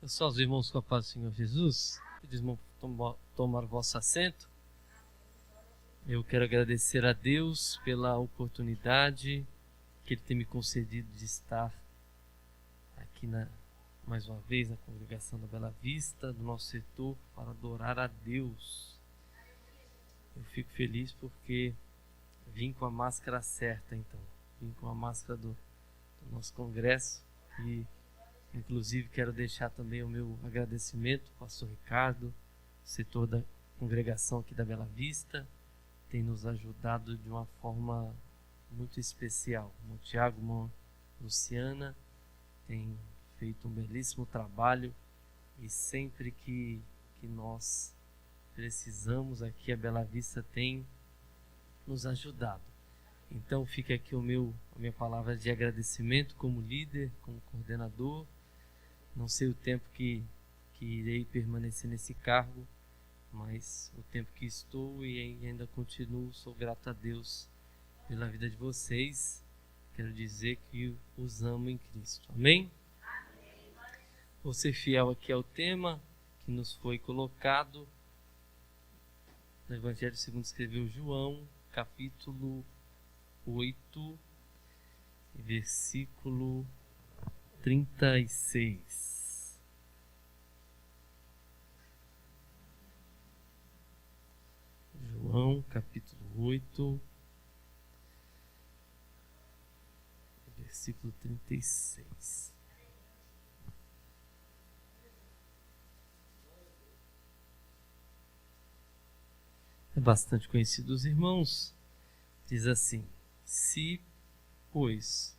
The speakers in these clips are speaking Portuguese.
Eu sou os irmãos com a paz do Senhor Jesus. Pedimos tomar o vosso assento. Eu quero agradecer a Deus pela oportunidade que Ele tem me concedido de estar aqui mais uma vez na congregação da Bela Vista, do nosso setor, para adorar a Deus. Eu fico feliz porque vim com a máscara certa, então. Vim com a máscara do nosso congresso e inclusive quero deixar também o meu agradecimento ao pastor Ricardo, setor da congregação aqui da Bela Vista, tem nos ajudado de uma forma muito especial. O Tiago, irmã Luciana, tem feito um belíssimo trabalho e sempre que nós precisamos aqui, a Bela Vista tem nos ajudado. Então fica aqui a minha palavra de agradecimento como líder, como coordenador. Não sei o tempo que irei permanecer nesse cargo, mas o tempo que estou e ainda continuo, sou grato a Deus pela vida de vocês. Quero dizer que os amo em Cristo. Amém? Vou ser fiel aqui ao tema que nos foi colocado no Evangelho segundo escreveu João, capítulo 8, versículo 36. João, capítulo 8, versículo 36. É bastante conhecido dos irmãos. Diz assim: se, pois,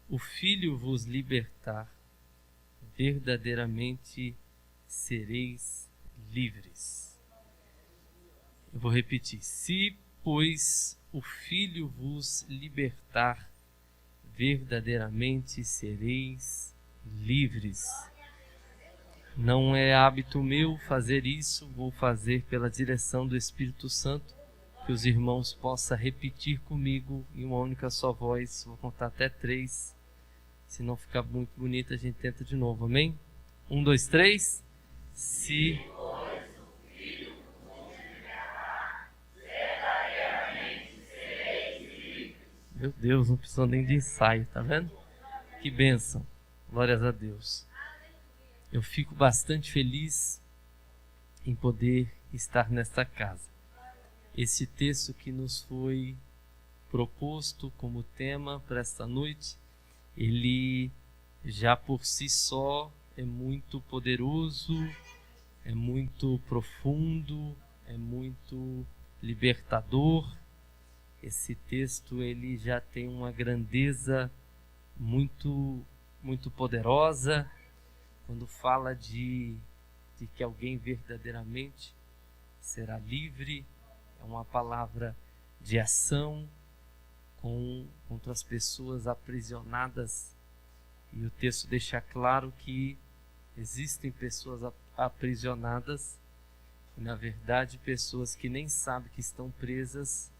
o Filho vos libertar, verdadeiramente sereis livres. Eu vou repetir. Se, pois, o Filho vos libertar, verdadeiramente sereis livres. Não é hábito meu fazer isso, vou fazer pela direção do Espírito Santo, que os irmãos possam repetir comigo em uma única só voz. Vou contar até 3. Se não ficar muito bonito, a gente tenta de novo. Amém? 1, 2, 3. Se... Meu Deus, não precisou nem de ensaio, tá vendo? Que bênção. Glórias a Deus. Eu fico bastante feliz em poder estar nesta casa. Esse texto que nos foi proposto como tema para esta noite, ele já por si só é muito poderoso, é muito profundo, é muito libertador. Esse texto ele já tem uma grandeza muito, muito poderosa. Quando fala de que alguém verdadeiramente será livre, é uma palavra de ação contra as pessoas aprisionadas. E o texto deixa claro que existem pessoas aprisionadas, e na verdade pessoas que nem sabem que estão presas,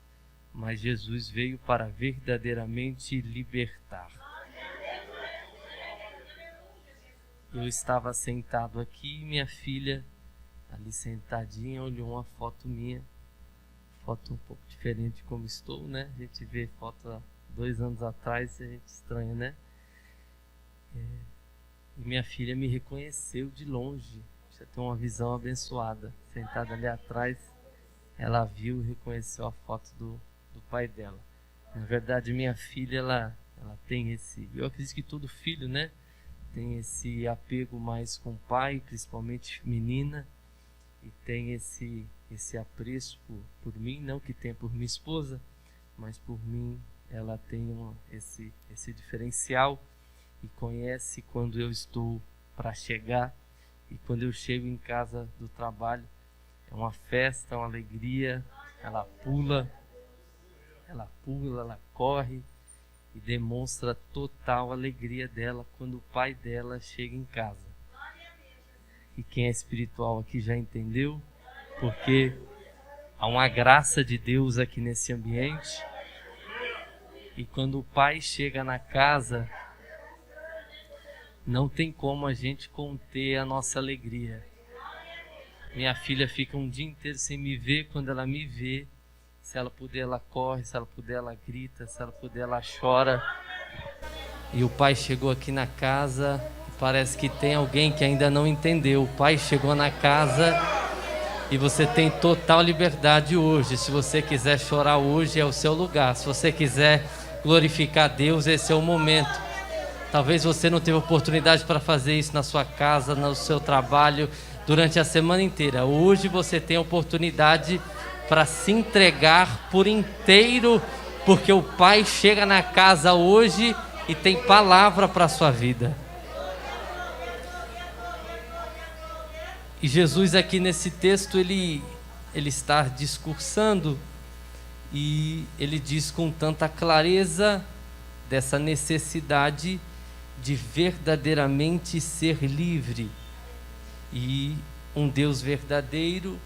mas Jesus veio para verdadeiramente libertar. Eu estava sentado aqui e minha filha, ali sentadinha, olhou uma foto minha, foto um pouco diferente de como estou, né? A gente vê foto há 2 anos atrás e a gente estranha, né? E minha filha me reconheceu de longe. Você tem uma visão abençoada. Sentada ali atrás, ela viu e reconheceu a foto do pai dela. Na verdade, minha filha, ela tem esse... Eu acredito que todo filho, né? Tem esse apego mais com o pai, principalmente menina, e tem esse apreço por mim, não que tenha por minha esposa, mas por mim ela tem esse diferencial e conhece quando eu estou para chegar e quando eu chego em casa do trabalho. É uma festa, uma alegria, ela pula, ela corre e demonstra total alegria dela quando o pai dela chega em casa. E quem é espiritual aqui já entendeu, porque há uma graça de Deus aqui nesse ambiente. E quando o pai chega na casa, Não tem como a gente conter a nossa alegria. Minha filha fica um dia inteiro sem me ver. Quando ela me vê, se ela puder ela corre, se ela puder ela grita, se ela puder ela chora. E o pai chegou aqui na casa e parece que tem alguém que ainda não entendeu. O pai chegou na casa e você tem total liberdade hoje. Se você quiser chorar hoje, é o seu lugar. Se você quiser glorificar a Deus, esse é o momento. Talvez você não teve oportunidade para fazer isso na sua casa, no seu trabalho, durante a semana inteira. Hoje você tem a oportunidade para se entregar por inteiro, porque o Pai chega na casa hoje e tem palavra para a sua vida. E Jesus aqui nesse texto, ele está discursando e ele diz com tanta clareza dessa necessidade de verdadeiramente ser livre. E um Deus verdadeiro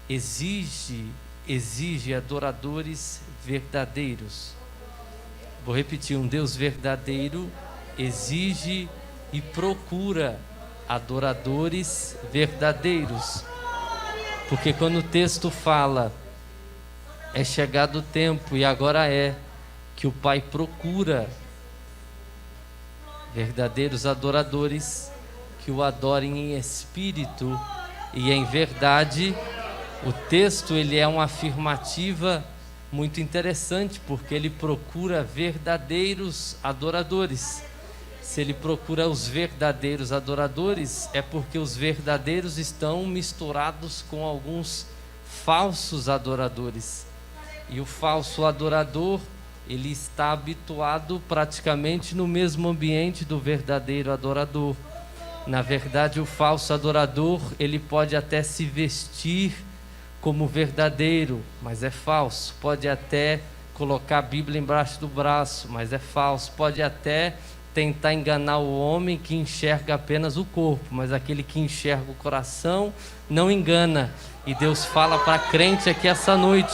exige adoradores verdadeiros. Vou repetir, um Deus verdadeiro exige e procura adoradores verdadeiros. Porque quando o texto fala, é chegado o tempo e agora é, que o Pai procura verdadeiros adoradores que o adorem em espírito e em verdade. O texto ele é uma afirmativa muito interessante, porque ele procura verdadeiros adoradores. Se ele procura os verdadeiros adoradores, é porque os verdadeiros estão misturados com alguns falsos adoradores. E o falso adorador, ele está habituado praticamente no mesmo ambiente do verdadeiro adorador. Na verdade, o falso adorador, ele pode até se vestir como verdadeiro, mas é falso. Pode até colocar a Bíblia embaixo do braço, mas é falso. Pode até tentar enganar o homem que enxerga apenas o corpo, mas aquele que enxerga o coração não engana. E Deus fala para crente aqui essa noite: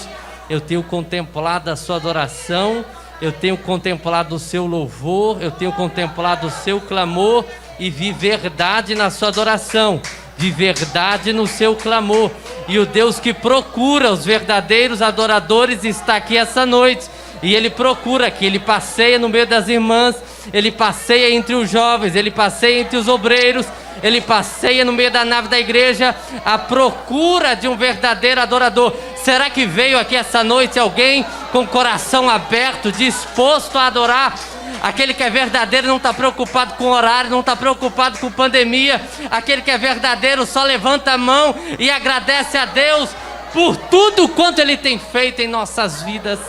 eu tenho contemplado a sua adoração, eu tenho contemplado o seu louvor, eu tenho contemplado o seu clamor e vi verdade na sua adoração, vi verdade no seu clamor. E o Deus que procura os verdadeiros adoradores está aqui essa noite. E Ele procura aqui, Ele passeia no meio das irmãs, Ele passeia entre os jovens, Ele passeia entre os obreiros, Ele passeia no meio da nave da igreja, à procura de um verdadeiro adorador. Será que veio aqui essa noite alguém com o coração aberto, disposto a adorar? Aquele que é verdadeiro não está preocupado com horário, não está preocupado com pandemia. Aquele que é verdadeiro só levanta a mão e agradece a Deus por tudo quanto Ele tem feito em nossas vidas.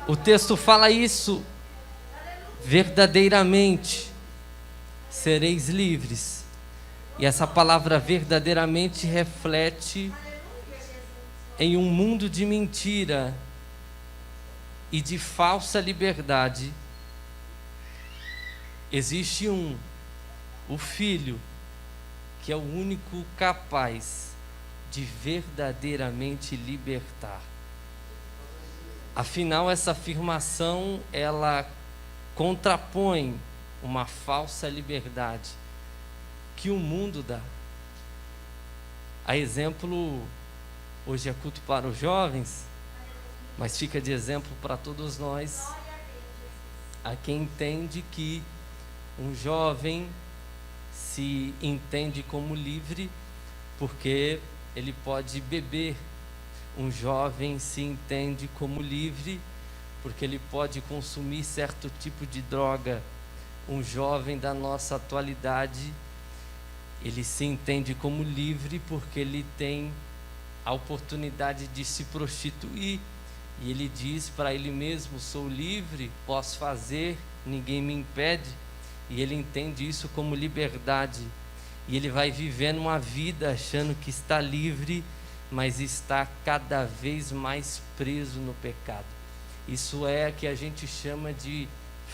O texto fala isso: verdadeiramente sereis livres. E essa palavra verdadeiramente reflete em um mundo de mentira e de falsa liberdade. Existe o Filho, que é o único capaz de verdadeiramente libertar. Afinal, essa afirmação, ela contrapõe uma falsa liberdade que o mundo dá. A exemplo, hoje é culto para os jovens, mas fica de exemplo para todos nós, a quem entende que um jovem se entende como livre porque ele pode beber. Um jovem se entende como livre porque ele pode consumir certo tipo de droga. Um jovem da nossa atualidade, ele se entende como livre porque ele tem a oportunidade de se prostituir. E ele diz para ele mesmo: sou livre, posso fazer, ninguém me impede. E ele entende isso como liberdade. E ele vai vivendo uma vida achando que está livre, mas está cada vez mais preso no pecado. Isso é que a gente chama de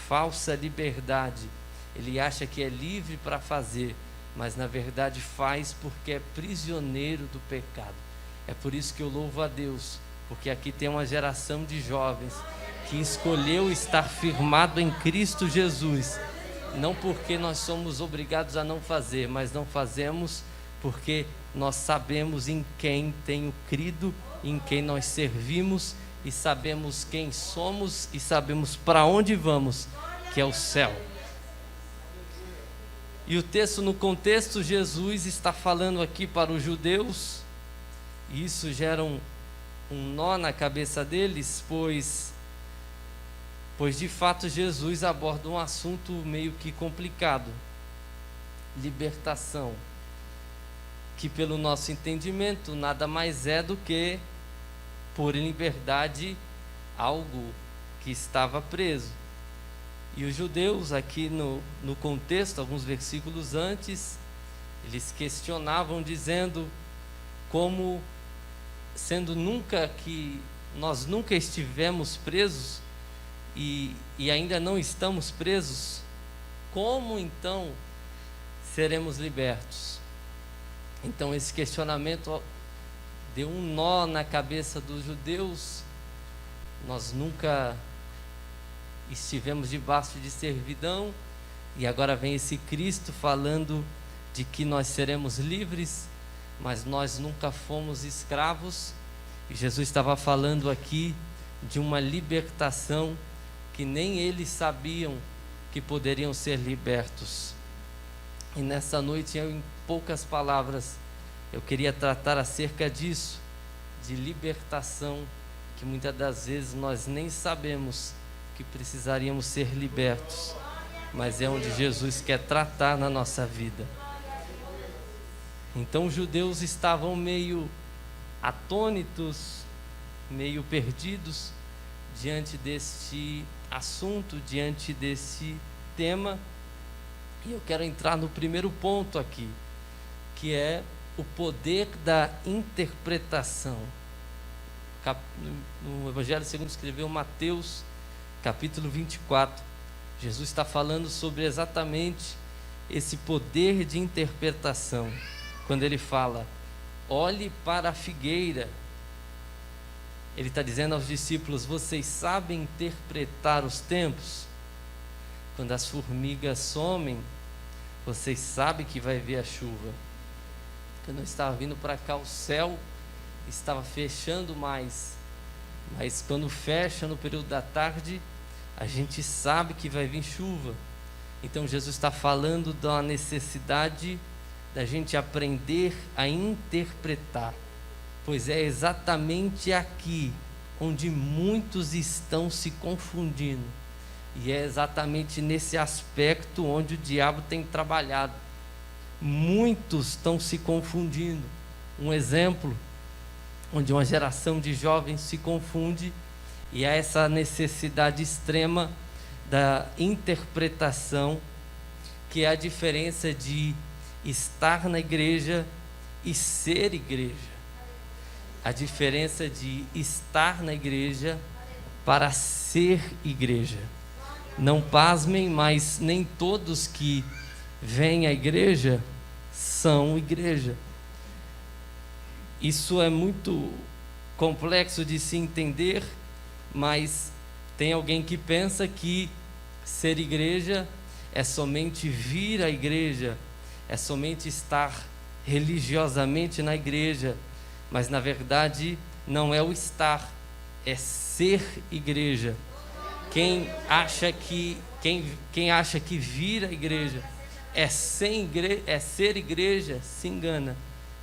falsa liberdade. Ele acha que é livre para fazer, mas na verdade faz porque é prisioneiro do pecado. É por isso que eu louvo a Deus, porque aqui tem uma geração de jovens que escolheu estar firmado em Cristo Jesus, não porque nós somos obrigados a não fazer, mas não fazemos porque nós sabemos em quem tenho crido, em quem nós servimos, e sabemos quem somos e sabemos para onde vamos, que é o céu. E o texto, no contexto, Jesus está falando aqui para os judeus, e isso gera um nó na cabeça deles, pois de fato Jesus aborda um assunto meio que complicado: libertação, que pelo nosso entendimento nada mais é do que pôr em liberdade algo que estava preso. E os judeus, aqui no contexto, alguns versículos antes, eles questionavam dizendo como, sendo que nós nunca estivemos presos e ainda não estamos presos, como então seremos libertos? Então esse questionamento deu um nó na cabeça dos judeus. Nós nunca estivemos debaixo de servidão, e agora vem esse Cristo falando de que nós seremos livres, mas nós nunca fomos escravos. E Jesus estava falando aqui de uma libertação que nem eles sabiam que poderiam ser libertos. E nessa noite, em poucas palavras, eu queria tratar acerca disso, de libertação, que muitas das vezes nós nem sabemos que precisaríamos ser libertos, mas é onde Jesus quer tratar na nossa vida. Então os judeus estavam meio atônitos, meio perdidos diante deste assunto, diante desse tema. E eu quero entrar no primeiro ponto aqui, que é o poder da interpretação. No Evangelho segundo escreveu Mateus, capítulo 24, Jesus está falando sobre exatamente esse poder de interpretação, quando ele fala: olhe para a figueira. Ele está dizendo aos discípulos: vocês sabem interpretar os tempos? Quando as formigas somem, vocês sabem que vai vir a chuva. Quando eu estava vindo para cá, o céu estava fechando mais, mas quando fecha no período da tarde, a gente sabe que vai vir chuva. Então Jesus está falando da necessidade da gente aprender a interpretar, pois é exatamente aqui onde muitos estão se confundindo, e é exatamente nesse aspecto onde o diabo tem trabalhado. Muitos estão se confundindo. Um exemplo onde uma geração de jovens se confunde, e há essa necessidade extrema da interpretação, que é a diferença de estar na igreja e ser igreja. A diferença de estar na igreja para ser igreja. Não pasmem, mas nem todos que vêm à igreja são igreja. Isso é muito complexo de se entender, mas tem alguém que pensa que ser igreja é somente vir à igreja, é somente estar religiosamente na igreja, mas na verdade não é o estar, é ser igreja. Quem acha que vir à igreja é ser igreja, se engana,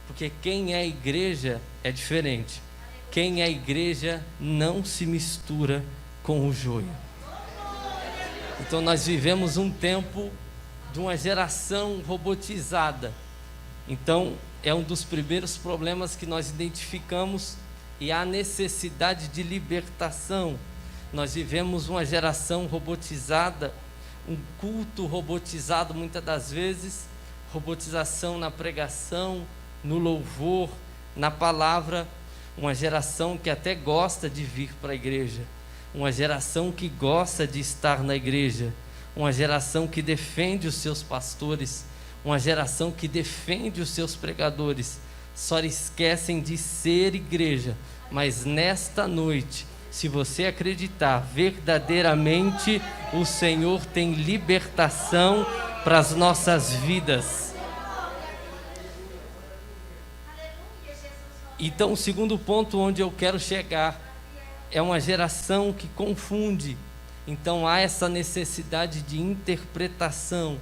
porque quem é igreja é diferente. Quem é igreja não se mistura com o joio. Então nós vivemos um tempo de uma geração robotizada. Então é um dos primeiros problemas que nós identificamos, e há necessidade de libertação. Nós vivemos uma geração robotizada, um culto robotizado muitas das vezes, robotização na pregação, no louvor, na palavra. Uma geração que até gosta de vir para a igreja, uma geração que gosta de estar na igreja, uma geração que defende os seus pastores, uma geração que defende os seus pregadores. Só esquecem de ser igreja. Mas nesta noite Se você acreditar verdadeiramente, o Senhor tem libertação para as nossas vidas. Então, o segundo ponto onde eu quero chegar é uma geração que confunde. Então, há essa necessidade de interpretação,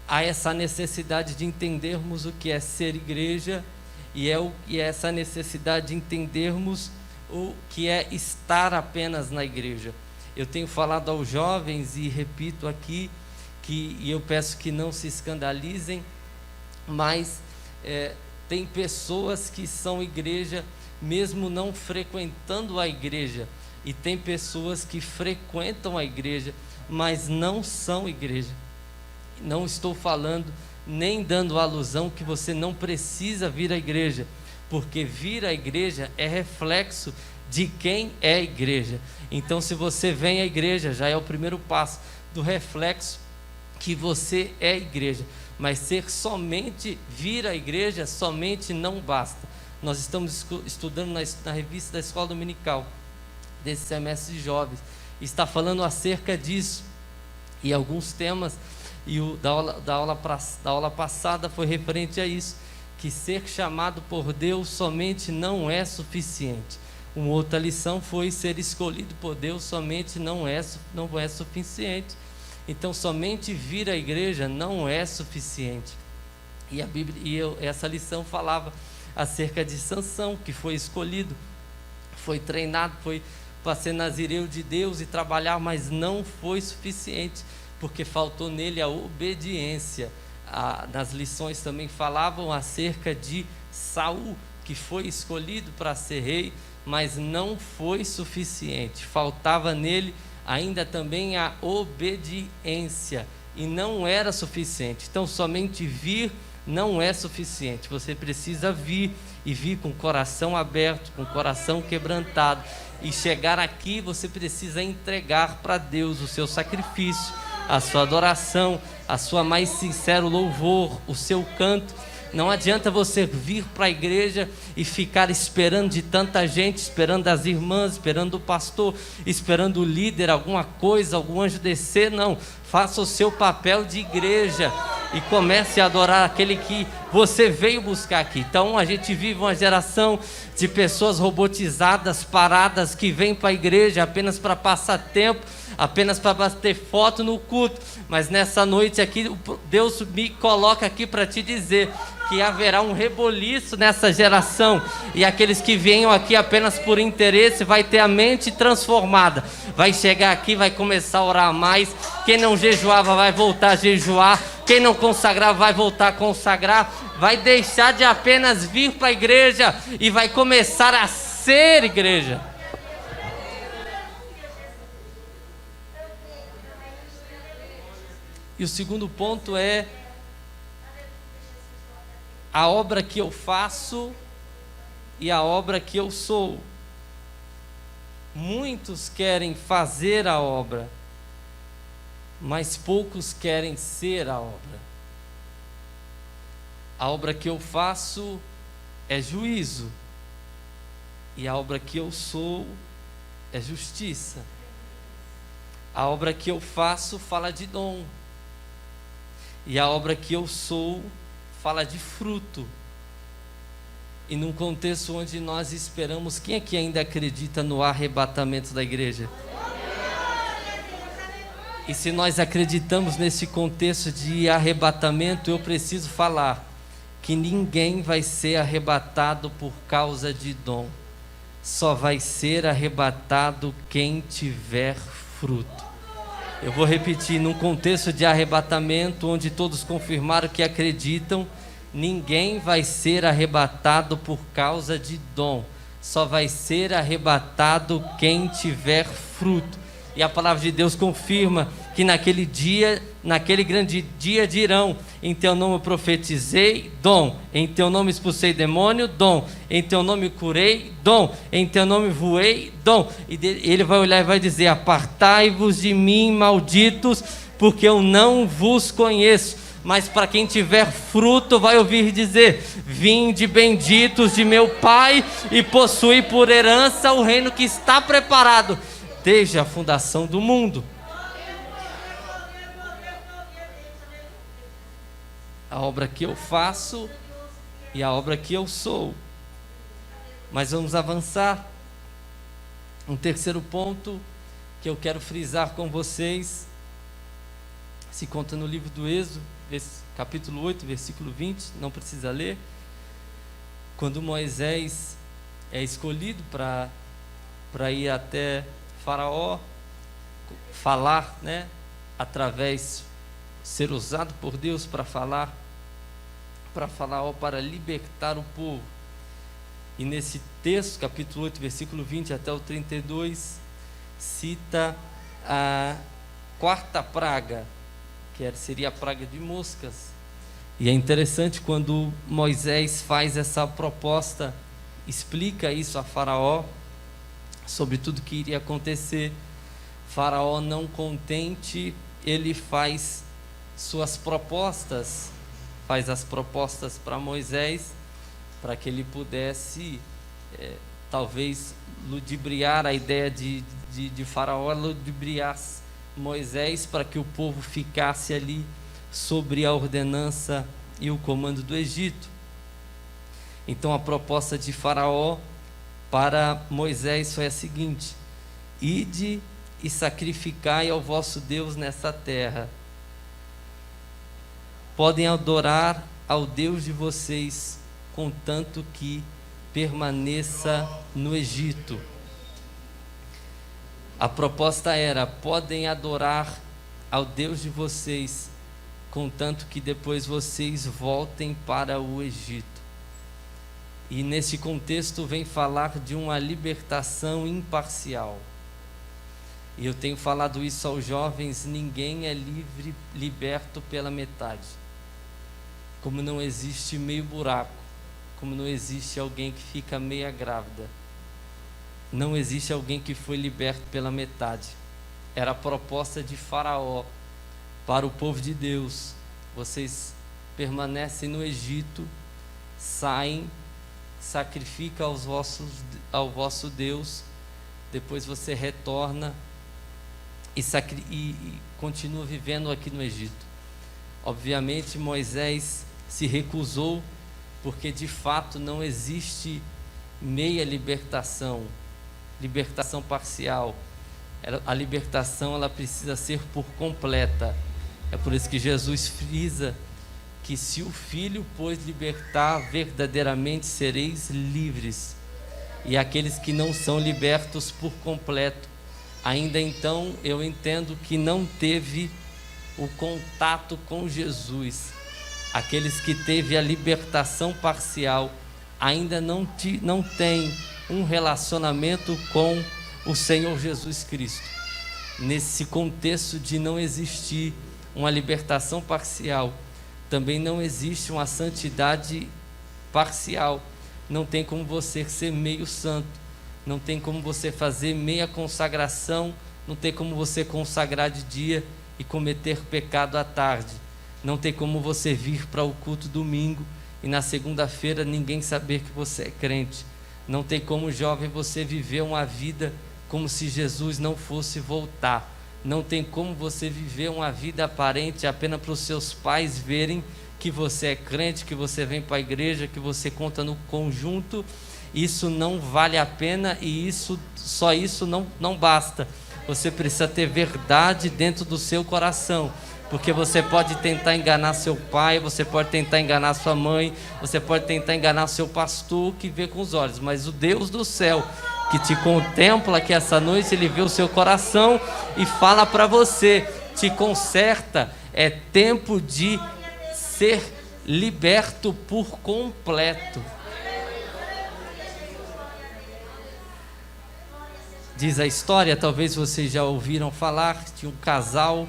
há essa necessidade de entendermos o que é ser igreja e essa necessidade de entendermos o que é estar apenas na igreja. Eu tenho falado aos jovens e repito aqui, e eu peço que não se escandalizem, mas tem pessoas que são igreja mesmo não frequentando a igreja, e tem pessoas que frequentam a igreja, mas não são igreja. Não estou falando nem dando alusão que você não precisa vir à igreja, porque vir à igreja é reflexo de quem é a igreja. Então, se você vem à igreja, já é o primeiro passo do reflexo que você é a igreja. Mas ser somente, vir à igreja somente não basta. Nós estamos estudando na revista da Escola Dominical, desse semestre de jovens, está falando acerca disso, e alguns temas, e da aula passada foi referente a isso, que ser chamado por Deus somente não é suficiente. Uma outra lição foi ser escolhido por Deus somente não é suficiente. Então, somente vir à igreja não é suficiente. E a Bíblia, essa lição falava acerca de Sansão, que foi escolhido, foi treinado, foi para ser nazireu de Deus e trabalhar, mas não foi suficiente, porque faltou nele a obediência. Nas lições também falavam acerca de Saul, que foi escolhido para ser rei, mas não foi suficiente. Faltava nele ainda também a obediência, e não era suficiente. Então, somente vir não é suficiente. Você precisa vir, e vir com o coração aberto, com o coração quebrantado. E chegar aqui, você precisa entregar para Deus o seu sacrifício, a sua adoração, a sua mais sincero louvor, o seu canto. Não adianta você vir para a igreja e ficar esperando de tanta gente, esperando as irmãs, esperando o pastor, esperando o líder, alguma coisa, algum anjo descer. Não, faça o seu papel de igreja e comece a adorar aquele que você veio buscar aqui. Então, a gente vive uma geração de pessoas robotizadas, paradas, que vêm para a igreja apenas para passar tempo, apenas para bater foto no culto. Mas nessa noite aqui, Deus me coloca aqui para te dizer que haverá um reboliço nessa geração, e aqueles que venham aqui apenas por interesse vai ter a mente transformada, vai chegar aqui, vai começar a orar mais. Quem não jejuava vai voltar a jejuar, quem não consagrava vai voltar a consagrar, vai deixar de apenas vir para a igreja e vai começar a ser igreja. E o segundo ponto é a obra que eu faço e a obra que eu sou. Muitos querem fazer a obra, mas poucos querem ser a obra. A obra que eu faço é juízo, e a obra que eu sou é justiça. A obra que eu faço fala de dom, e a obra que eu sou fala de fruto. E num contexto onde nós esperamos, quem aqui ainda acredita no arrebatamento da igreja? E se nós acreditamos nesse contexto de arrebatamento, eu preciso falar que ninguém vai ser arrebatado por causa de dom. Só vai ser arrebatado quem tiver fruto. Eu vou repetir, num contexto de arrebatamento, onde todos confirmaram que acreditam, ninguém vai ser arrebatado por causa de dom. Só vai ser arrebatado quem tiver fruto. E a palavra de Deus confirma que naquele dia, naquele grande dia dirão: em teu nome profetizei, dom; em teu nome expulsei demônio, dom; em teu nome curei, dom; em teu nome voei, dom. E ele vai olhar e vai dizer: apartai-vos de mim, malditos, porque eu não vos conheço. mas para quem tiver fruto vai ouvir dizer: vinde benditos de meu Pai e possui por herança o reino que está preparado desde a fundação do mundo. A obra que eu faço e a obra que eu sou. Mas vamos avançar. Um terceiro ponto que eu quero frisar com vocês se conta no livro do Êxodo, capítulo 8, versículo 20, não precisa ler. Quando Moisés é escolhido para ir até Faraó, falar, através, ser usado por Deus para falar para Faraó, para libertar o povo. E nesse texto, capítulo 8, versículo 20 até o 32, cita a quarta praga, que seria a praga de moscas. E é interessante quando Moisés faz essa proposta, explica isso a Faraó, sobre tudo que iria acontecer. Faraó, não contente, ele faz suas propostas, faz as propostas para Moisés, para que ele pudesse, talvez, ludibriar a ideia de Faraó, ludibriar Moisés, para que o povo ficasse ali sobre a ordenança e o comando do Egito. Então a proposta de Faraó para Moisés foi a seguinte: ide e sacrificai ao vosso Deus nessa terra. Podem adorar ao Deus de vocês, contanto que permaneça no Egito. A proposta era: podem adorar ao Deus de vocês, contanto que depois vocês voltem para o Egito. E nesse contexto vem falar de uma libertação imparcial. E eu tenho falado isso aos jovens: ninguém é livre, liberto pela metade. Como não existe meio buraco, como não existe alguém que fica meia grávida, não existe alguém que foi liberto pela metade. Era a proposta de Faraó para o povo de Deus: vocês permanecem no Egito, saem, sacrificam ao vosso Deus, depois você retorna e continua vivendo aqui no Egito. Obviamente Moisés se recusou, porque de fato não existe meia libertação, libertação parcial. A libertação, ela precisa ser por completa. É por isso que Jesus frisa que se o Filho pôs libertar, verdadeiramente sereis livres. E aqueles que não são libertos por completo, ainda então eu entendo que não teve o contato com Jesus. Aqueles que teve a libertação parcial ainda não têm um relacionamento com o Senhor Jesus Cristo. Nesse contexto de não existir uma libertação parcial, também não existe uma santidade parcial. Não tem como você ser meio santo, não tem como você fazer meia consagração, não tem como você consagrar de dia e cometer pecado à tarde. Não tem como você vir para o culto domingo e na segunda-feira ninguém saber que você é crente. Não tem como, jovem, você viver uma vida como se Jesus não fosse voltar. Não tem como você viver uma vida aparente apenas para os seus pais verem que você é crente, que você vem para a igreja, que você conta no conjunto. Isso não vale a pena e só isso não basta. Você precisa ter verdade dentro do seu coração, porque você pode tentar enganar seu pai, você pode tentar enganar sua mãe, você pode tentar enganar seu pastor que vê com os olhos, mas o Deus do céu que te contempla, que essa noite ele vê o seu coração e fala para você, te conserta. É tempo de ser liberto por completo. Diz a história, talvez vocês já ouviram falar, de um casal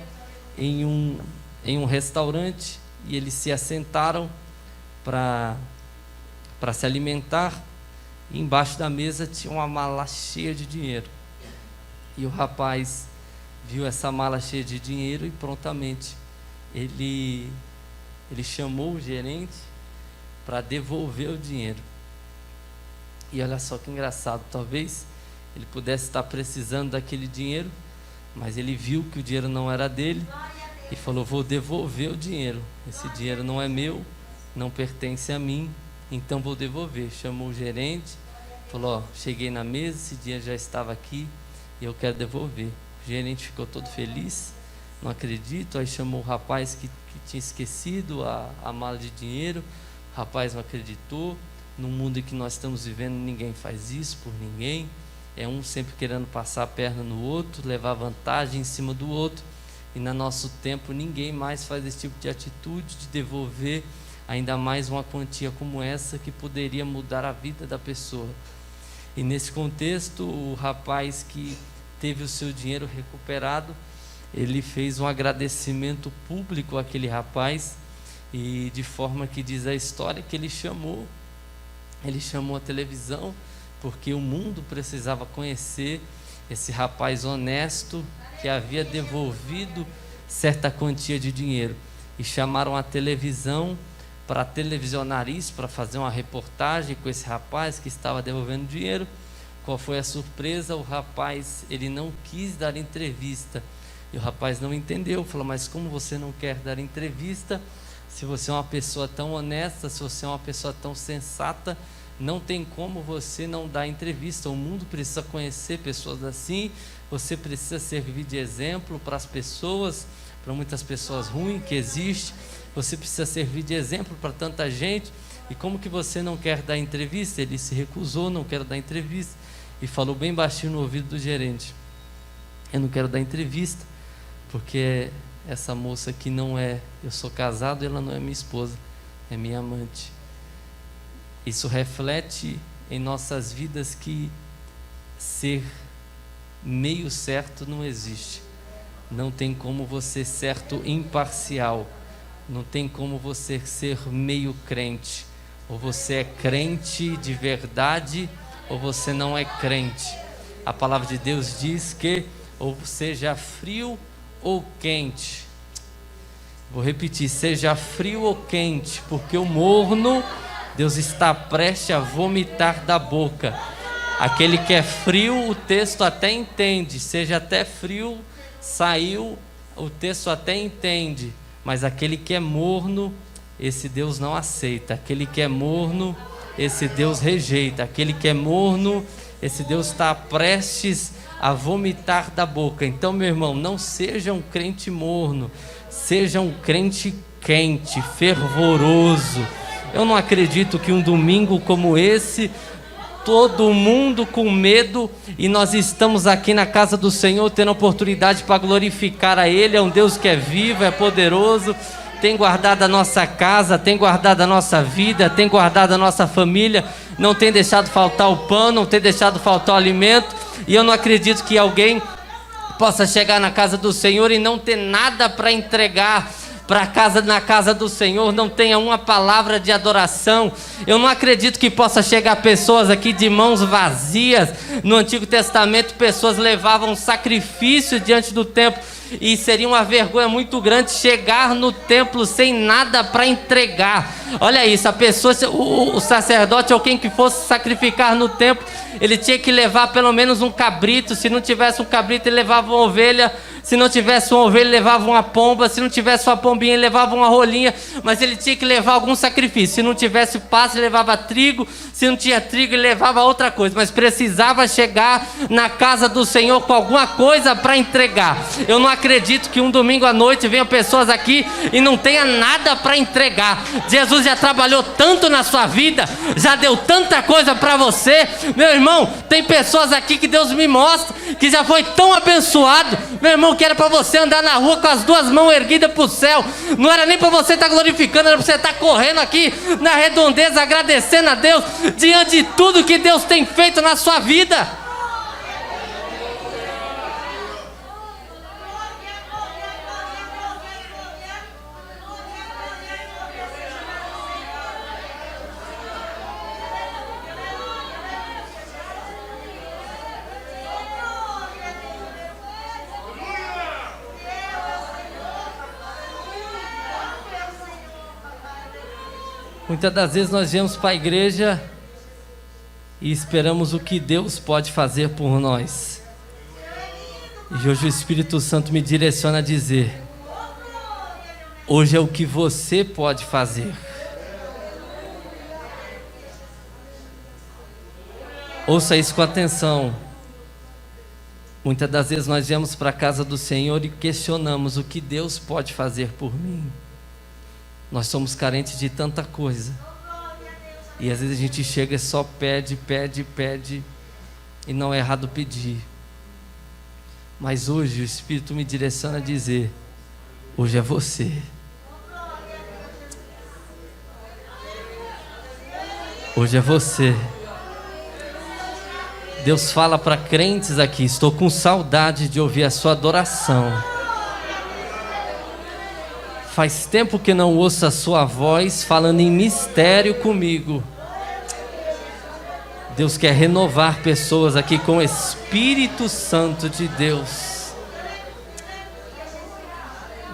em um restaurante, e eles se assentaram para se alimentar, e embaixo da mesa tinha uma mala cheia de dinheiro. E o rapaz viu essa mala cheia de dinheiro e prontamente ele ele chamou o gerente para devolver o dinheiro. E olha só que engraçado, talvez ele pudesse estar precisando daquele dinheiro, mas ele viu que o dinheiro não era dele e falou: vou devolver o dinheiro, esse dinheiro não é meu, não pertence a mim, então vou devolver. Chamou o gerente, falou: ó, cheguei na mesa, esse dinheiro já estava aqui e eu quero devolver. O gerente ficou todo feliz, não acredito. Aí chamou o rapaz que tinha esquecido a mala de dinheiro. O rapaz não acreditou. No mundo em que nós estamos vivendo, ninguém faz isso por ninguém. É um sempre querendo passar a perna no outro, levar vantagem em cima do outro. E no nosso tempo ninguém mais faz esse tipo de atitude de devolver, ainda mais uma quantia como essa que poderia mudar a vida da pessoa. E nesse contexto, o rapaz que teve o seu dinheiro recuperado, ele fez um agradecimento público àquele rapaz, e de forma que diz a história que ele chamou a televisão, porque o mundo precisava conhecer esse rapaz honesto que havia devolvido certa quantia de dinheiro. E chamaram a televisão para televisionar isso, para fazer uma reportagem com esse rapaz que estava devolvendo dinheiro. Qual foi a surpresa? O rapaz, ele não quis dar entrevista. E o rapaz não entendeu, falou: mas como você não quer dar entrevista? Se você é uma pessoa tão honesta, se você é uma pessoa tão sensata, não tem como você não dar entrevista. O mundo precisa conhecer pessoas assim. Você precisa servir de exemplo para as pessoas, para muitas pessoas ruins que existem. Você precisa servir de exemplo para tanta gente. E como que você não quer dar entrevista? Ele se recusou: não quero dar entrevista. E falou bem baixinho no ouvido do gerente: eu não quero dar entrevista, porque essa moça aqui não é, eu sou casado, ela não é minha esposa, é minha amante. Isso reflete em nossas vidas que ser meio certo não existe. Não tem como você ser certo imparcial. Não tem como você ser meio crente. Ou você é crente de verdade, ou você não é crente. A palavra de Deus diz que ou seja frio ou quente. Vou repetir: seja frio ou quente, porque o morno Deus está prestes a vomitar da boca. Aquele que é frio, o texto até entende, seja até frio, saiu, o texto até entende, mas aquele que é morno, esse Deus não aceita. Aquele que é morno, esse Deus rejeita. Aquele que é morno, esse Deus está prestes a vomitar da boca. Então, meu irmão, não seja um crente morno, seja um crente quente, fervoroso. Eu não acredito que um domingo como esse, todo mundo com medo, e nós estamos aqui na casa do Senhor tendo a oportunidade para glorificar a Ele. É um Deus que é vivo, é poderoso, tem guardado a nossa casa, tem guardado a nossa vida, tem guardado a nossa família, não tem deixado faltar o pão, não tem deixado faltar o alimento. E eu não acredito que alguém possa chegar na casa do Senhor e não ter nada para entregar na casa do Senhor, não tenha uma palavra de adoração. Eu não acredito que possa chegar pessoas aqui de mãos vazias. No Antigo Testamento, pessoas levavam sacrifício diante do templo, e seria uma vergonha muito grande chegar no templo sem nada para entregar. Olha isso, a pessoa, o sacerdote ou quem que fosse sacrificar no templo, ele tinha que levar pelo menos um cabrito. Se não tivesse um cabrito, ele levava uma ovelha. Se não tivesse uma ovelha, ele levava uma pomba. Se não tivesse uma pombinha, ele levava uma rolinha. Mas ele tinha que levar algum sacrifício. Se não tivesse pasto, ele levava trigo. Se não tinha trigo, ele levava outra coisa. Mas precisava chegar na casa do Senhor com alguma coisa para entregar. Eu não acredito que um domingo à noite venham pessoas aqui e não tenha nada para entregar. Jesus já trabalhou tanto na sua vida, já deu tanta coisa para você. Meu irmão, tem pessoas aqui que Deus me mostra que já foi tão abençoado, meu irmão, que era para você andar na rua com as duas mãos erguidas para o céu. Não era nem para você estar glorificando, era para você estar correndo aqui na redondeza, agradecendo a Deus diante de tudo que Deus tem feito na sua vida. Muitas das vezes nós viemos para a igreja e esperamos o que Deus pode fazer por nós. E hoje o Espírito Santo me direciona a dizer: hoje é o que você pode fazer. Ouça isso com atenção. Muitas das vezes nós viemos para a casa do Senhor e questionamos o que Deus pode fazer por mim. Nós somos carentes de tanta coisa. E às vezes a gente chega e só pede, pede, pede. E não é errado pedir. Mas hoje o Espírito me direciona a dizer: hoje é você. Hoje é você. Deus fala para crentes aqui: estou com saudade de ouvir a sua adoração. Faz tempo que não ouço a sua voz falando em mistério comigo. Deus quer renovar pessoas aqui com o Espírito Santo de Deus.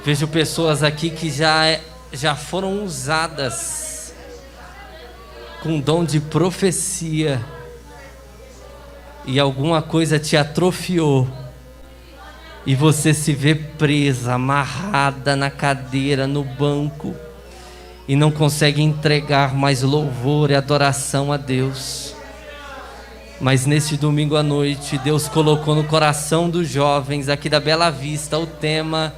Vejo pessoas aqui que já foram usadas com dom de profecia e alguma coisa te atrofiou e você se vê presa, amarrada na cadeira, no banco, e não consegue entregar mais louvor e adoração a Deus. Mas neste domingo à noite, Deus colocou no coração dos jovens aqui da Bela Vista o tema: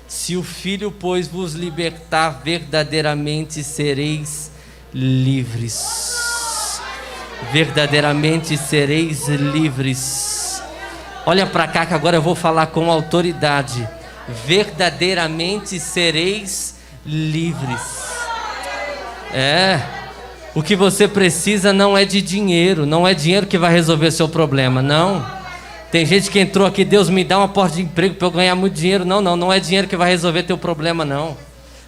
se o Filho, pois, vos libertar, verdadeiramente sereis livres. Verdadeiramente sereis livres. Olha para cá que agora eu vou falar com autoridade. Verdadeiramente sereis livres. O que você precisa não é de dinheiro. Não é dinheiro que vai resolver seu problema, não. Tem gente que entrou aqui: Deus me dá uma porta de emprego para eu ganhar muito dinheiro. Não é dinheiro que vai resolver teu problema, não.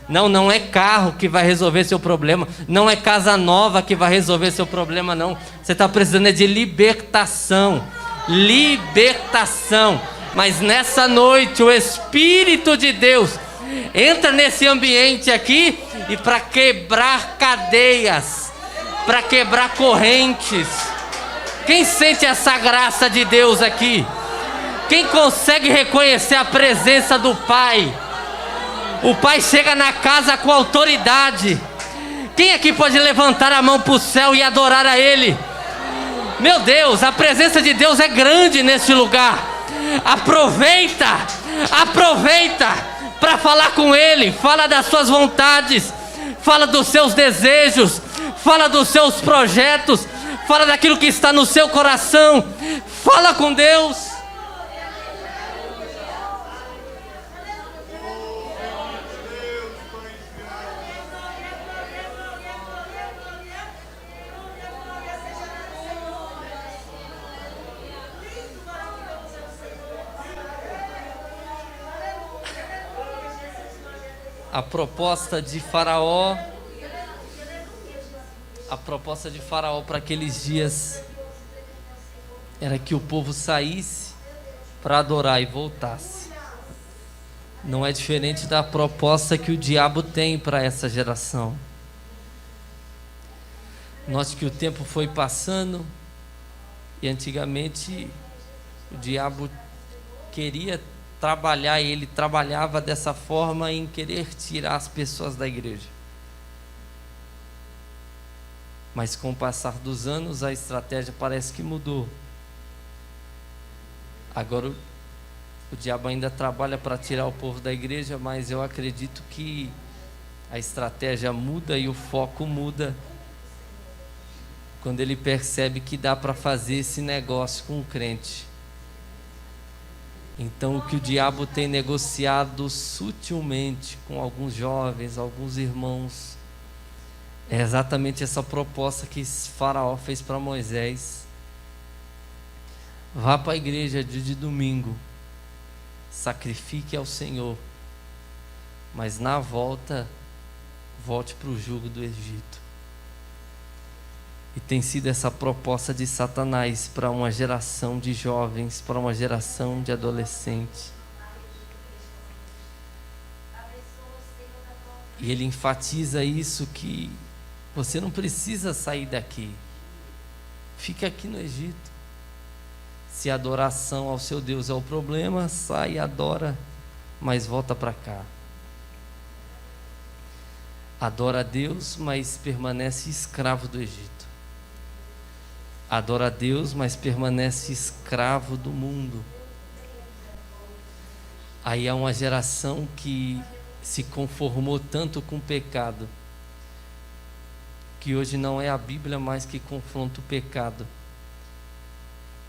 Não é carro que vai resolver seu problema. Não é casa nova que vai resolver seu problema, não. Você está precisando de libertação. Libertação. Mas nessa noite o Espírito de Deus entra nesse ambiente aqui e para quebrar cadeias, para quebrar correntes. Quem sente essa graça de Deus aqui? Quem consegue reconhecer a presença do Pai? O Pai chega na casa com autoridade. Quem aqui pode levantar a mão para o céu e adorar a Ele? Meu Deus, a presença de Deus é grande neste lugar. Aproveita para falar com Ele. Fala das suas vontades, fala dos seus desejos, fala dos seus projetos, fala daquilo que está no seu coração. Fala com Deus. A proposta de Faraó para aqueles dias era que o povo saísse para adorar e voltasse. Não é diferente da proposta que o diabo tem para essa geração. Note que o tempo foi passando e antigamente o diabo queria trabalhar, e ele trabalhava dessa forma em querer tirar as pessoas da igreja. Mas com o passar dos anos a estratégia parece que mudou. Agora o diabo ainda trabalha para tirar o povo da igreja, mas eu acredito que a estratégia muda e o foco muda quando ele percebe que dá para fazer esse negócio com o crente. Então o que o diabo tem negociado sutilmente com alguns jovens, alguns irmãos, é exatamente essa proposta que Faraó fez para Moisés. Vá para a igreja dia de domingo, sacrifique ao Senhor, mas na volta, volte para o jugo do Egito. E tem sido essa proposta de Satanás para uma geração de jovens, para uma geração de adolescentes. E ele enfatiza isso, que Você não precisa sair daqui. Fica aqui no Egito. Se a adoração ao seu Deus é o problema, sai e adora, mas volta para cá. Adora a Deus, mas permanece escravo do Egito. Adora a Deus, mas permanece escravo do mundo. Aí há uma geração que se conformou tanto com o pecado, que hoje não é a Bíblia mais que confronta o pecado.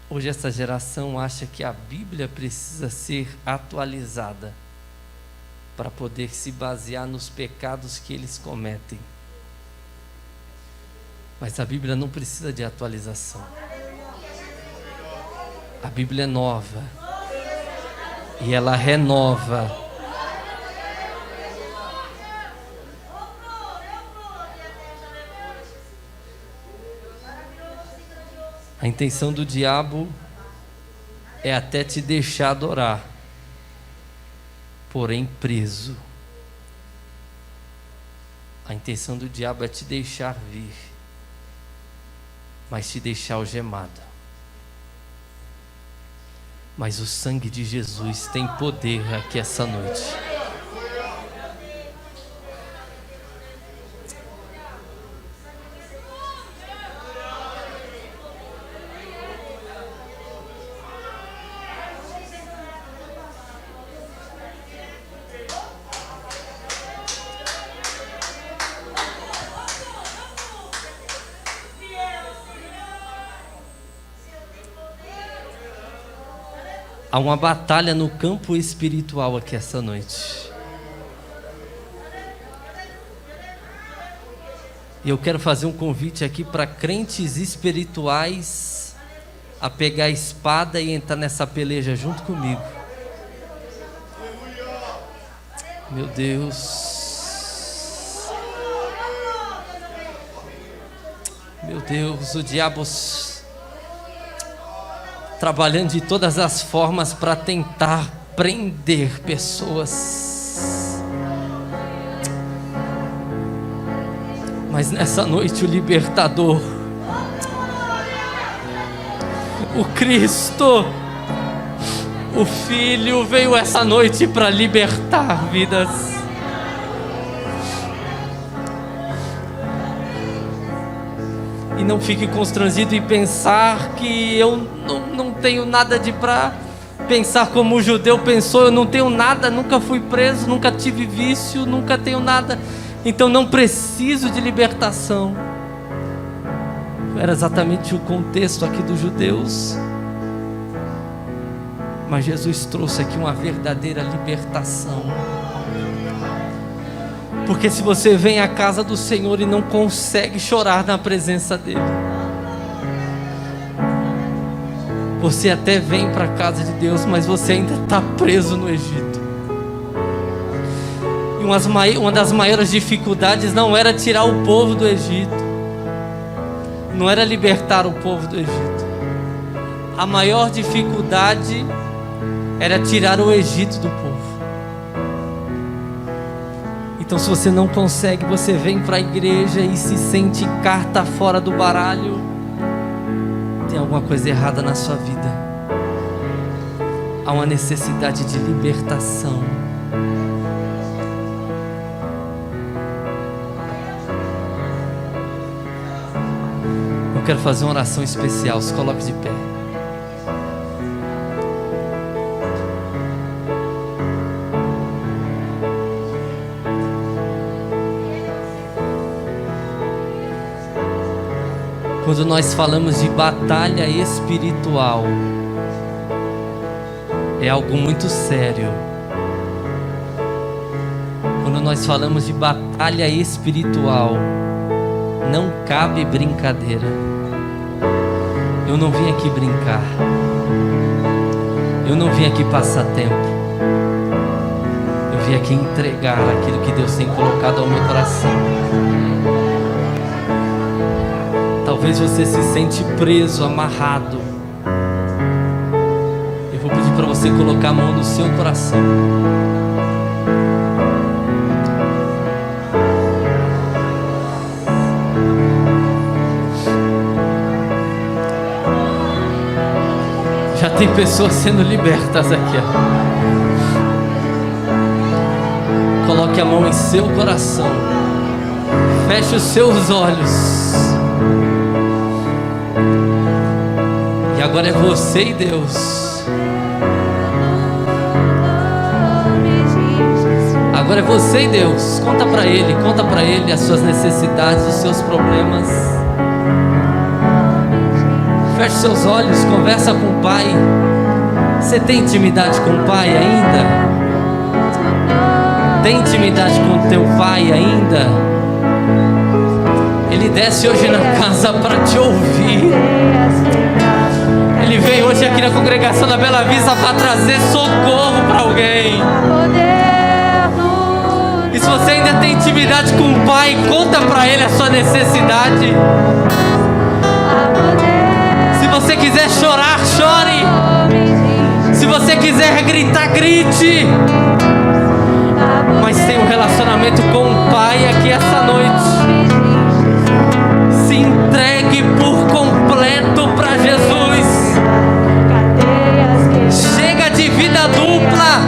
Hoje essa geração acha que a Bíblia precisa ser atualizada para poder se basear nos pecados que eles cometem. Mas a Bíblia não precisa de atualização. A Bíblia é nova e ela renova. A intenção do diabo é até te deixar adorar, porém preso. A intenção do diabo é te deixar vir, mas te deixar algemado. Mas o sangue de Jesus tem poder aqui essa noite. Há uma batalha no campo espiritual aqui essa noite. E eu quero fazer um convite aqui para crentes espirituais a pegar a espada e entrar nessa peleja junto comigo. Meu Deus. Meu Deus, o diabo trabalhando de todas as formas para tentar prender pessoas. Mas nessa noite o libertador, o Cristo, o Filho veio essa noite para libertar vidas. E não fique constrangido em pensar que eu não tenho nada de para pensar como o judeu pensou. Eu não tenho nada, nunca fui preso, nunca tive vício, nunca tenho nada. Então não preciso de libertação. Era exatamente o contexto aqui dos judeus. Mas Jesus trouxe aqui uma verdadeira libertação. Porque se você vem à casa do Senhor e não consegue chorar na presença dEle, você até vem para a casa de Deus, mas você ainda está preso no Egito. E uma das maiores dificuldades não era tirar o povo do Egito, não era libertar o povo do Egito. A maior dificuldade era tirar o Egito do povo. Então, se você não consegue, você vem para a igreja e se sente carta fora do baralho, tem alguma coisa errada na sua vida. Há uma necessidade de libertação. Eu quero fazer uma oração especial. Se coloque de pé. Quando nós falamos de batalha espiritual, é algo muito sério. Quando nós falamos de batalha espiritual, não cabe brincadeira. Eu não vim aqui brincar. Eu não vim aqui passar tempo. Eu vim aqui entregar aquilo que Deus tem colocado ao meu coração. Talvez você se sente preso, amarrado. Eu vou pedir para você colocar a mão no seu coração. Tem pessoas sendo libertas aqui, ó. Coloque a mão em seu coração. Feche os seus olhos. E agora é você e Deus. Agora é você e Deus. Conta para Ele as suas necessidades, os seus problemas. Feche seus olhos, conversa com o Pai. Você tem intimidade com o Pai ainda? Tem intimidade com o teu Pai ainda? Ele desce hoje na casa para te ouvir. Ele veio hoje aqui na congregação da Bela Vista para trazer socorro para alguém. E se você ainda tem intimidade com o Pai, conta para Ele a sua necessidade. Se você quiser chorar, chore. Se você quiser gritar, grite. Mas tem um relacionamento com o Pai aqui essa noite. Se entregue por completo para Jesus. Chega de vida dupla.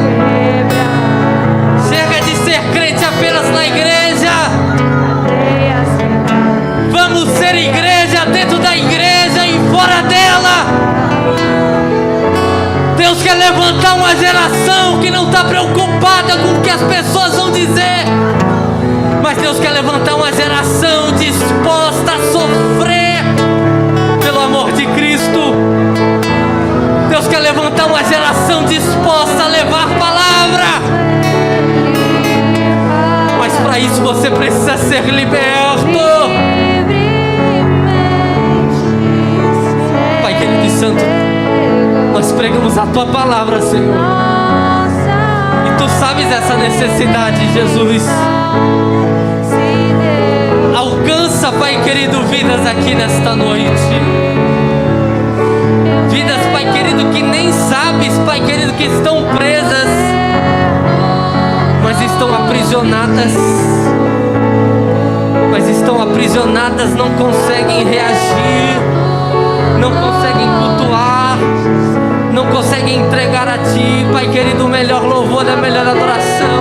Chega de ser crente apenas na igreja. Vamos ser igreja dentro da igreja e fora dela. Deus quer levantar uma geração que não está preocupada com o que as pessoas vão dizer, mas Deus quer levantar uma geração disposta a sofrer pelo amor de Cristo. Deus quer levantar uma geração disposta a levar palavra, mas para isso você precisa ser liberto. Pai querido e santo, nós pregamos a Tua palavra, Senhor, e Tu sabes essa necessidade, Jesus. Alcança, Pai querido, vidas aqui nesta noite. Vidas, Pai querido, que nem sabes, Pai querido, que estão presas, mas estão aprisionadas. Não conseguem reagir, não conseguem cultuar, não conseguem entregar a Ti, Pai querido, o melhor louvor, a melhor adoração.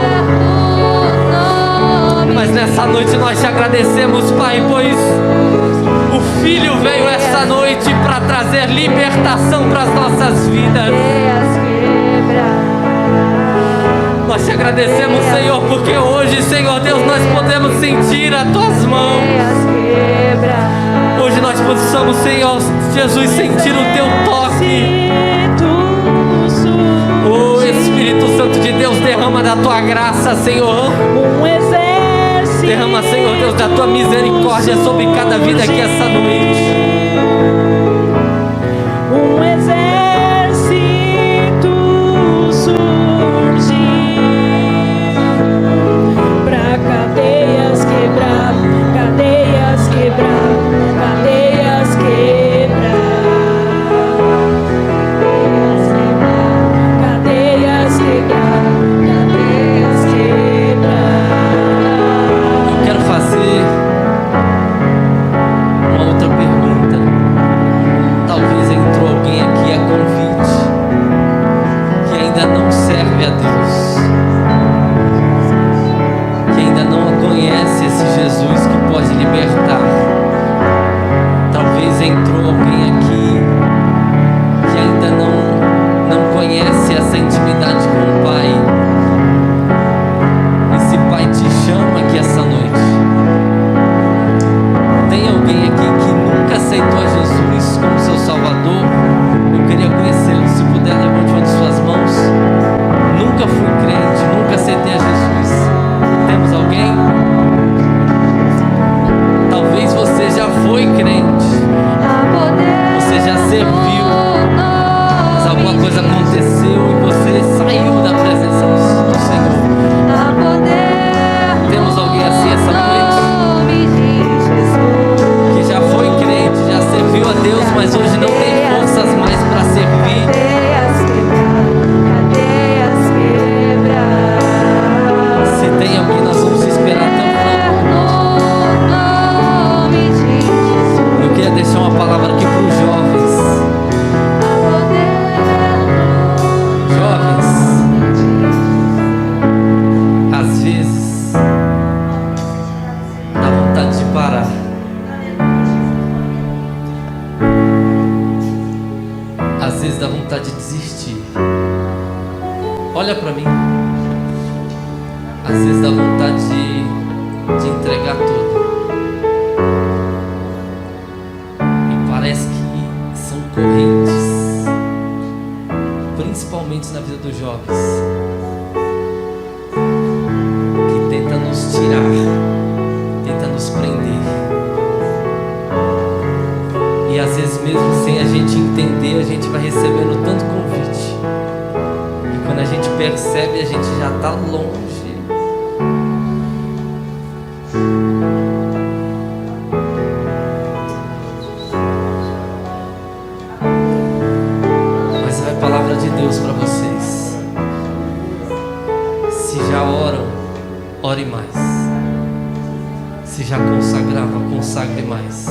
Mas nessa noite nós te agradecemos, Pai, pois o Filho veio esta noite para trazer libertação para as nossas vidas. Nós te agradecemos, Senhor, porque hoje, Senhor Deus, nós podemos sentir as Tuas mãos. Hoje nós possamos, Senhor Jesus, sentir o Teu toque. Oh, Espírito Santo de Deus, derrama da Tua graça, Senhor. Derrama, Senhor Deus, da Tua misericórdia sobre cada vida aqui essa noite. Uma outra pergunta. vezes dá vontade de desistir. Olha para mim. Às vezes dá vontade de entregar tudo. E parece que são correntes, principalmente na vida dos jovens, que tenta nos tirar, tenta nos prender. E às vezes mesmo sem a gente entender, a gente vai recebendo tanto convite, e quando a gente percebe, a gente já está longe. Mas vai a palavra de Deus para vocês. Se já oram, ore mais. Se já consagrava, consagre mais.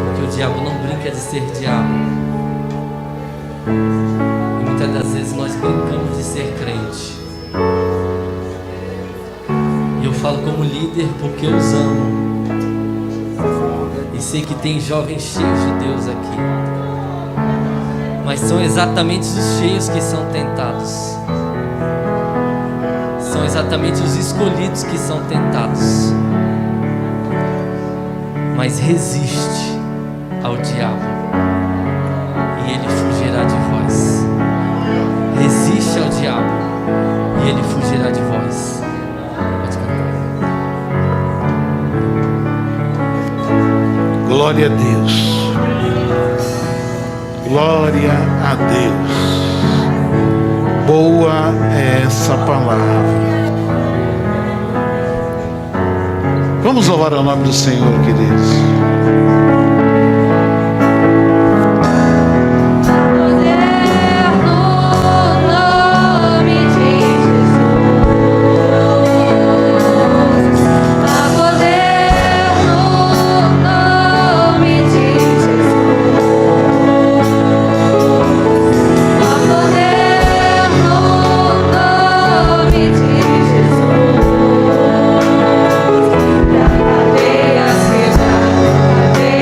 Porque o diabo não brinca de ser diabo. E muitas das vezes nós brincamos de ser crente. E eu falo como líder porque eu os amo. E sei que tem jovens cheios de Deus aqui. Mas são exatamente os cheios que são tentados. São exatamente os escolhidos que são tentados. Mas resiste ao diabo e ele fugirá de vós. Resiste ao diabo e ele fugirá de vós. Pode cantar. Glória a Deus. Glória a Deus. Boa é essa palavra. Vamos louvar o nome do Senhor, queridos. Cadeias quebradas.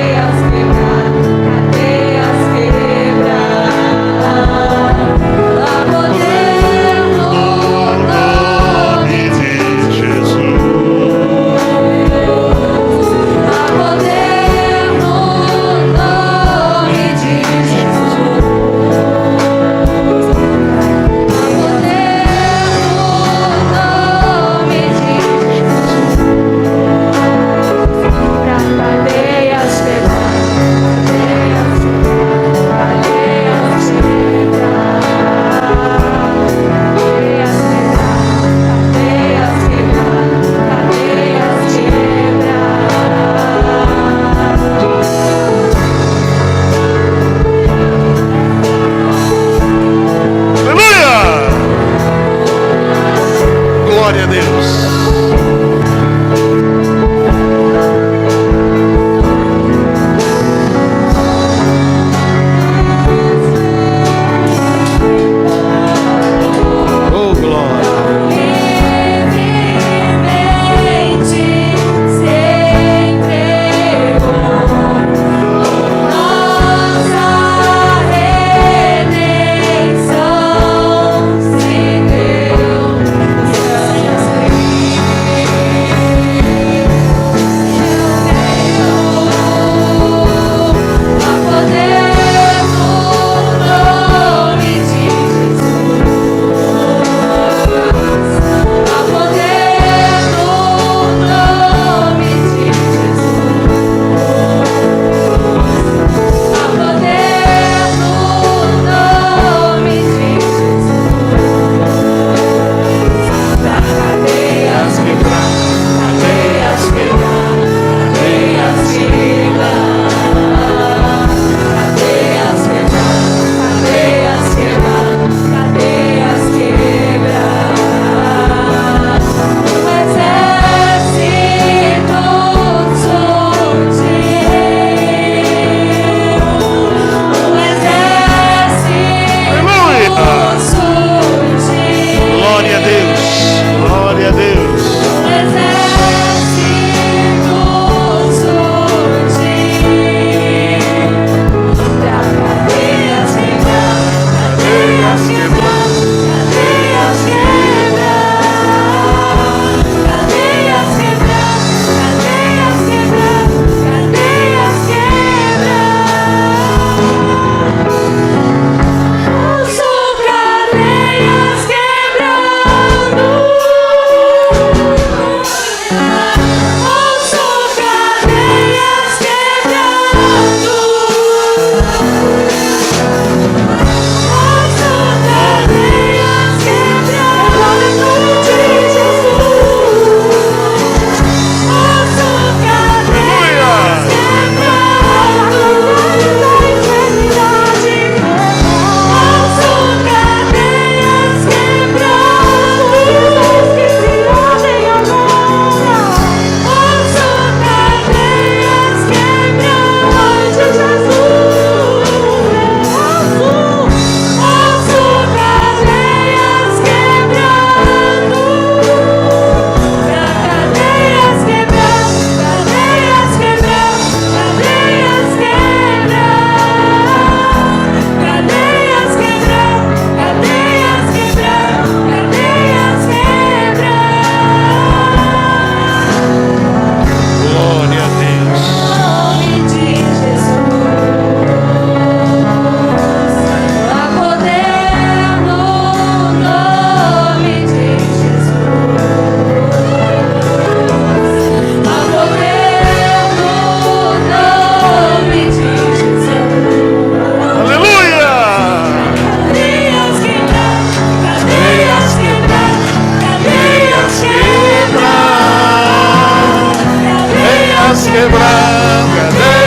quebrando, é Deus